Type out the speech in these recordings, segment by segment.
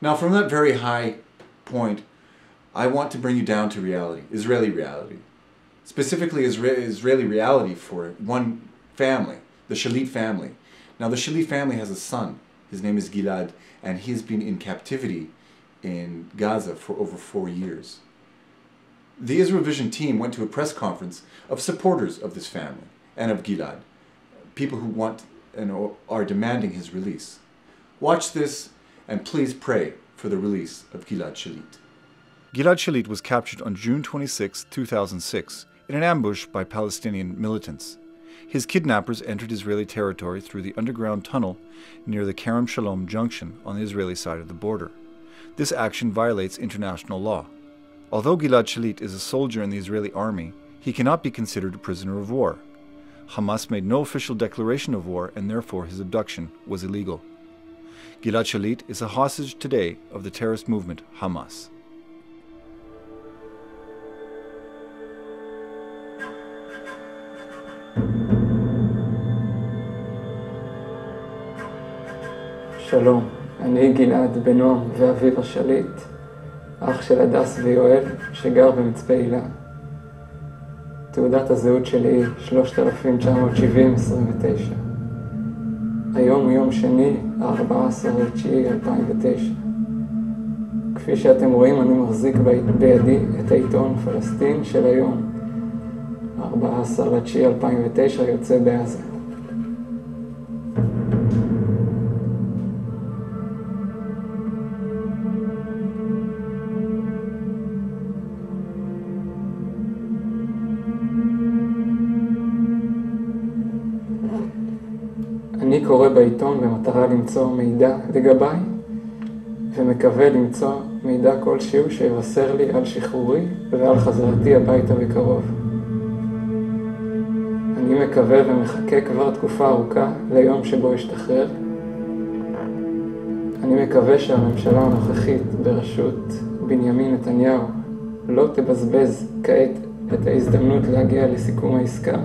Now, from that very high point, I want to bring you down to reality, Israeli reality. Specifically, Israeli reality for one family, the Shalit family. Now, the Shalit family has a son. His name is Gilad, and he's been in captivity in Gaza for over 4 years. The Israel Vision team went to a press conference of supporters of this family and of Gilad, people who want and are demanding his release. Watch this, and please pray for the release of Gilad Shalit. Gilad Shalit was captured on June 26, 2006, in an ambush by Palestinian militants. His kidnappers entered Israeli territory through the underground tunnel near the Kerem Shalom junction on the Israeli side of the border. This action violates international law. Although Gilad Shalit is a soldier in the Israeli army, he cannot be considered a prisoner of war. Hamas made no official declaration of war, and therefore his abduction was illegal. Gilad Shalit is a hostage today of the terrorist movement Hamas. שלום, אני גלעד בן נועם ואביב השליט, אח של הדס ויואל שגר במצפה אילן. תעודת הזהות שלי היא 3970-29. היום הוא יום שני, 14/9/2009. כפי שאתם רואים, אני מחזיק בידי את העיתון פלסטין של היום. 14/9/2009 יוצא בעזה. אני קורא בעיתון במטרה למצוא מידע לגביי, ומקווה למצוא מידע כלשהו שיבשר לי על שחרורי ועל חזרתי הביתה בקרוב. אני מקווה ומחכה כבר תקופה ארוכה ליום שבו אשתחרר. אני מקווה שהממשלה הנוכחית בראשות בנימין נתניהו לא תבזבז כעת את ההזדמנות להגיע לסיכום העסקה,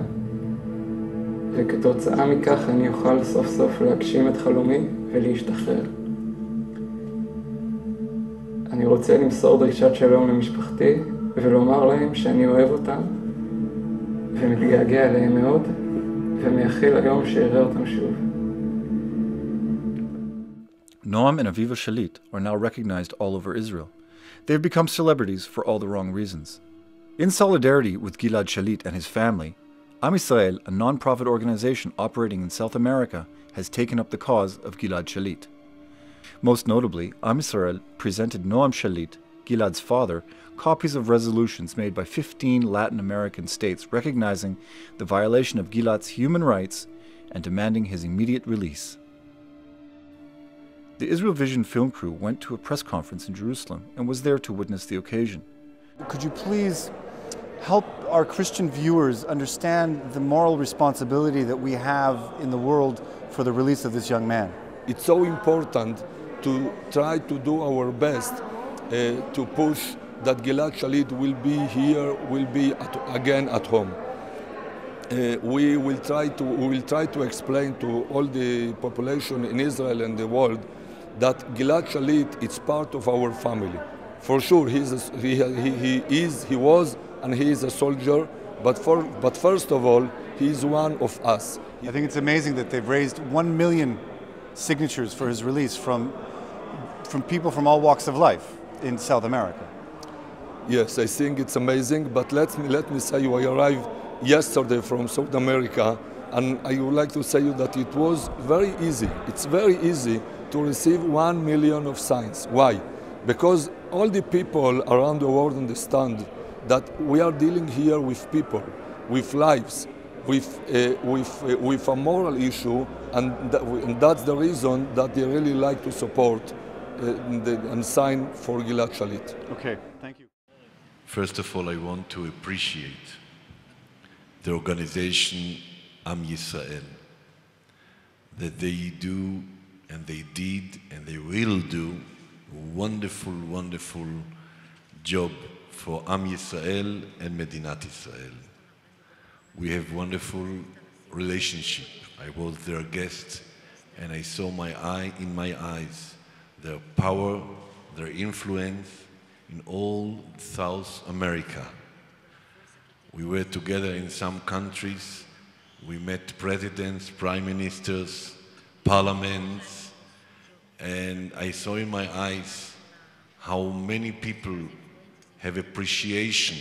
וכתוצאה מכך אני אוכל סוף סוף להגשים את חלומי ולהשתחרר. אני רוצה למסור דרישת שלום למשפחתי ולומר להם שאני אוהב אותם ומתגעגע אליהם מאוד ומייחל היום שיראה אותם שוב. Noam and Aviva Shalit are now recognized all over Israel. They have become celebrities for all the wrong reasons. In solidarity with Gilad Shalit and his family, Am Yisrael, a non-profit organization operating in South America, has taken up the cause of Gilad Shalit. Most notably, Am Yisrael presented Noam Shalit, Gilad's father, copies of resolutions made by 15 Latin American states recognizing the violation of Gilad's human rights and demanding his immediate release. The Israel Vision film crew went to a press conference in Jerusalem and was there to witness the occasion. Could you please help our Christian viewers understand the moral responsibility that we have in the world for the release of this young man? It's so important to try to do our best to push that Gilad Shalit will be here, will be again at home. We will try to explain to all the population in Israel and the world that Gilad Shalit is part of our family. For sure, he was and he is a soldier, but first of all, he is one of us. I think it's amazing that they've raised 1 million signatures for his release from people from all walks of life in South America. Yes, I think it's amazing, but let me say I arrived yesterday from South America, and I would like to say you that it was very easy. It's very easy to receive 1 million of signs. Why? Because all the people around the world understand that we are dealing here with people, with lives, with a moral issue, and that's the reason that they really like to support and sign for Gilad Shalit. Okay, thank you. First of all, I want to appreciate the organization Am Yisrael, that they do and they did and they will do a wonderful, wonderful job for Am Yisrael and Medinat Israel. We have wonderful relationship. I was their guest and I saw in my eyes their power their influence in all South America. We were together in some countries. We met presidents, prime ministers, parliaments, and I saw in my eyes how many people have appreciation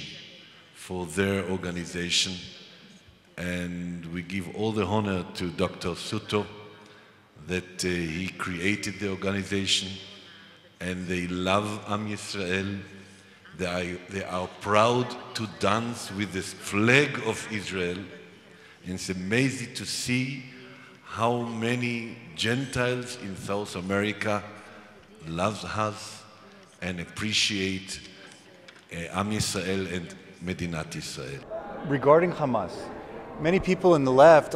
for their organization, and we give all the honor to Dr. Suto that he created the organization, and they love Am Yisrael. They are proud to dance with the flag of Israel. And it's amazing to see how many Gentiles in South America love us and appreciate Am Yisrael and Medinat Israel. Regarding Hamas, many people on the left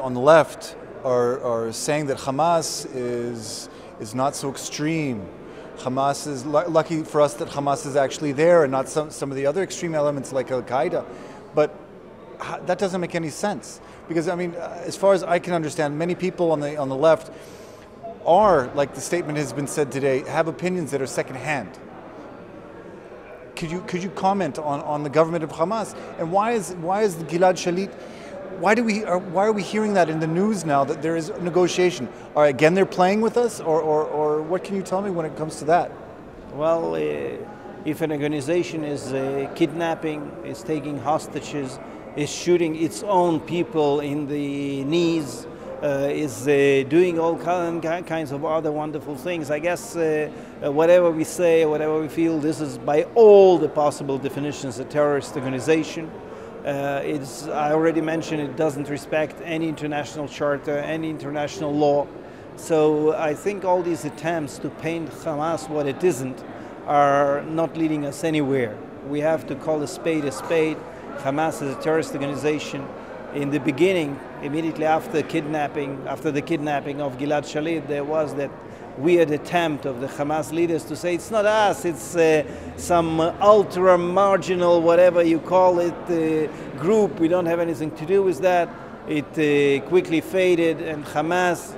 are saying that Hamas is not so extreme. Hamas is lucky for us that Hamas is actually there and not some of the other extreme elements like Al-Qaeda. But that doesn't make any sense, because I mean, as far as I can understand, many people on the left are, like the statement has been said today, have opinions that are secondhand. Could you comment on the government of Hamas, and why is the Gilad Shalit? Why are we hearing that in the news now, that there is a negotiation? Again, they're playing with us, or what can you tell me when it comes to that? Well, if an organization is kidnapping, is taking hostages, is shooting its own people in the knees, is doing all kinds of other wonderful things, I guess whatever we say, whatever we feel, this is by all the possible definitions a terrorist organization. I already mentioned, it doesn't respect any international charter, any international law. So I think all these attempts to paint Hamas what it isn't are not leading us anywhere. We have to call a spade a spade. Hamas is a terrorist organization. In the beginning, immediately after the kidnapping of Gilad Shalit, there was that weird attempt of the Hamas leaders to say it's not us, it's some ultra-marginal, whatever you call it, group. We don't have anything to do with that. It quickly faded, and Hamas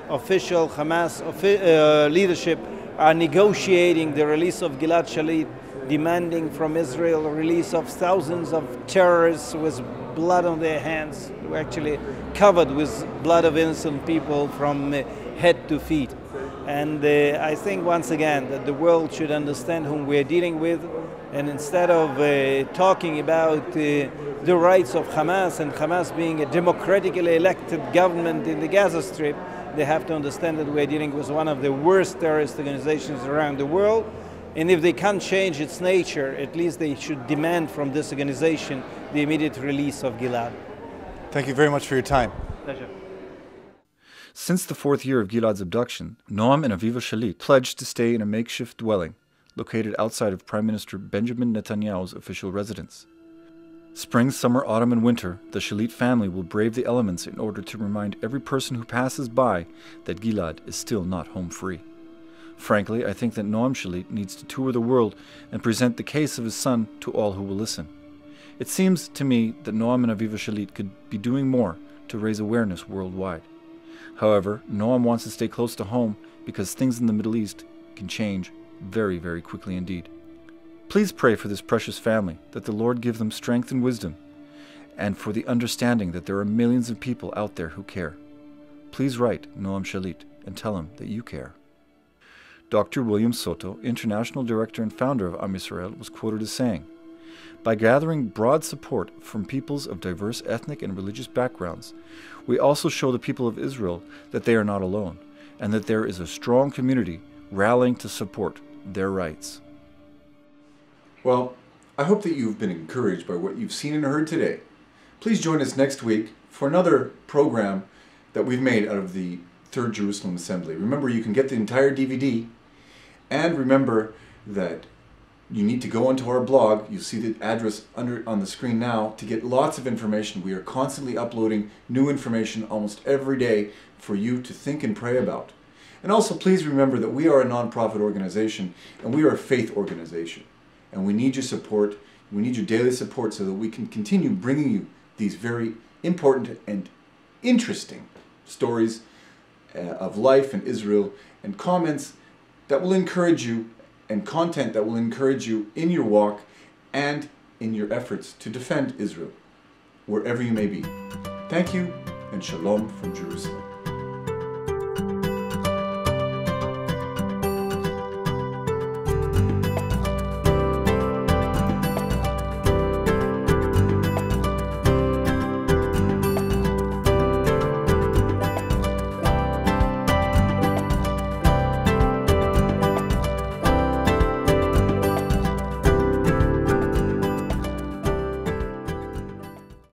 leadership are negotiating the release of Gilad Shalit, demanding from Israel the release of thousands of terrorists with blood on their hands, who are actually covered with blood of innocent people from head to feet. And I think once again that the world should understand whom we're dealing with, and instead of talking about the rights of Hamas and Hamas being a democratically elected government in the Gaza Strip, they have to understand that we're dealing with one of the worst terrorist organizations around the world. And if they can't change its nature, at least they should demand from this organization the immediate release of Gilad. Thank you very much for your time. Pleasure. Since the 4th year of Gilad's abduction, Noam and Aviva Shalit pledged to stay in a makeshift dwelling located outside of Prime Minister Benjamin Netanyahu's official residence. Spring, summer, autumn, and winter, the Shalit family will brave the elements in order to remind every person who passes by that Gilad is still not home free. Frankly, I think that Noam Shalit needs to tour the world and present the case of his son to all who will listen. It seems to me that Noam and Aviva Shalit could be doing more to raise awareness worldwide. However, Noam wants to stay close to home because things in the Middle East can change very, very quickly indeed. Please pray for this precious family, that the Lord give them strength and wisdom, and for the understanding that there are millions of people out there who care. Please write Noam Shalit and tell him that you care. Dr. William Soto, International Director and founder of Am Yisrael, was quoted as saying, "By gathering broad support from peoples of diverse ethnic and religious backgrounds, we also show the people of Israel that they are not alone, and that there is a strong community rallying to support their rights." Well, I hope that you've been encouraged by what you've seen and heard today. Please join us next week for another program that we've made out of the Third Jerusalem Assembly. Remember, you can get the entire DVD, and remember that you need to go onto our blog. You see the address on the screen now to get lots of information. We are constantly uploading new information almost every day for you to think and pray about. And also, please remember that we are a non-profit organization, and we are a faith organization. And we need your support. We need your daily support so that we can continue bringing you these very important and interesting stories of life in Israel, and comments that will encourage you and content that will encourage you in your walk and in your efforts to defend Israel, wherever you may be. Thank you, and shalom from Jerusalem.